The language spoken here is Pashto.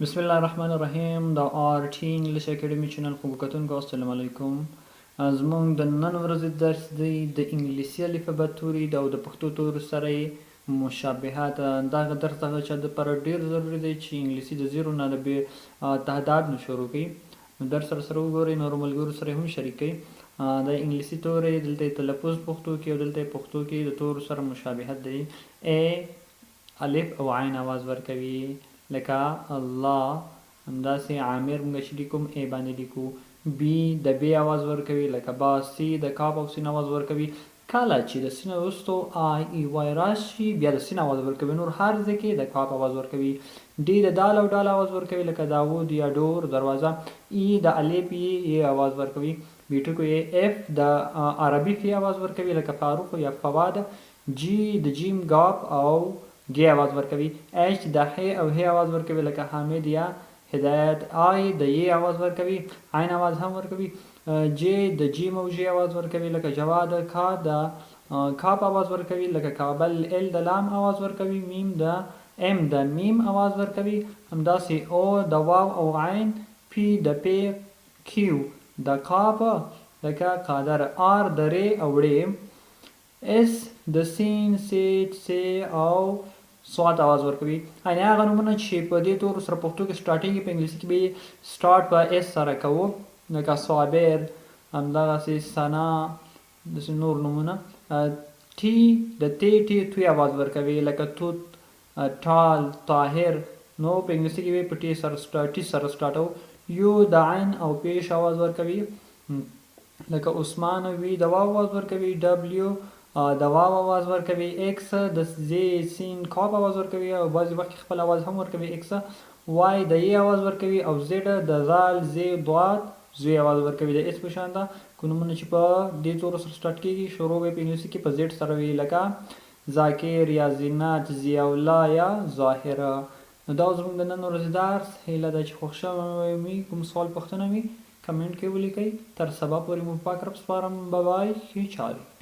بسم الله الرحمن الرحیم د آر ټي انګلیش اکیډمي چینل خو کتونکو السلام علیکم. زموږ د نن ورځې درس دی د انګلیسي الفبا توري او د پښتو تورو سره یې مشابهات. دغه درس دغه چا دپاره ډېر ضروري دی چې انګلیسي د زیرو نه د تعداد نه شروع کړي. درس سره وګورئ، نورو ملګرو سره هم شریک کړئ. د انګلیسي توري دلته یې تلفظ پښتو کې او دلته یې پښتو کې د تورو سره مشابهت دی. ا الف او عین اواز ورکوي لکه الله، همداسې عامر موږ چې لیکو ای باندې لیکو. بی د بی اواز ورکوي لکه با. سی د کاف او سین اواز ورکوي. کله چې د سین وروسته آی ای وای راشي بیا د سین اواز ورکوي. نور هر ځای کې د کاف اواز ورکوي. ډي د دال او ډال اواز ورکوي لکه داوود یا ډور دروازه. ای د الف ای اواز ورکوي. بی ټکو ای اف د عربي فی اواز ورکوي لکه فاروق یا فواد. جی د جیم گاپ او ګي اواز ورکوي. اچ د ح او ه اواز ورکوي لکه حامد یا هدایت. آی د ی اواز ورکوي، عین اواز هم ورکوي. جی د جیم او جی اواز ورکوي لکه جواد. کا د کاپ اواز ورکوي لکه کابل. ال د لام اواز ورکوي. میم د ام د میم اواز ورکوي. همداسې او د واو او عین. پی د پی. کیو د کاپ لکه قادر. آر د ری او ړې. اس د سین سیټ سی او صاد اواز ورکوي. یعنې هغه نومونه چې په دې تورو سره پښتو کې سټارټېږي په انګلیسي کې به یې سټارټ په اس سره کوو لکه صابر، همدغسې ثنا، داسې نور نومونه. ټي د تی توی اواز ورکوي لکه توت، ټال، طاهر. نو په انګلیسي کې به په ټي سره سټارټو. یو د عین او پیش اواز ورکوي لکه عثمان. وی د واو اواز ورکوي. ډبلیو د واو اواز ورکوي. ایکس د زی سین کاپ اواز ورکوي او بعضې وخت خپل اواز هم ورکوي ایکس. وای د ی اواز ورکوي او زیډ د زال زی ضاد زوی اواز ورکوي. د اس په شان ده کوم نومونه چې په دې تورو سره سټارټ کېږي شروع به په انګلیسي کې په زیډ سره وي لکه ذاکر یا زینت، ضیاء الله یا ظاهره. نو دا زموږ د نن ورځې درس. هیله ده چې خوښ شوی وي. کوم سوال پوښتنه وي کمنټ کې ولیکئ. تر سبا پورې مو په پاک رب سپارم. بای ښې چارې.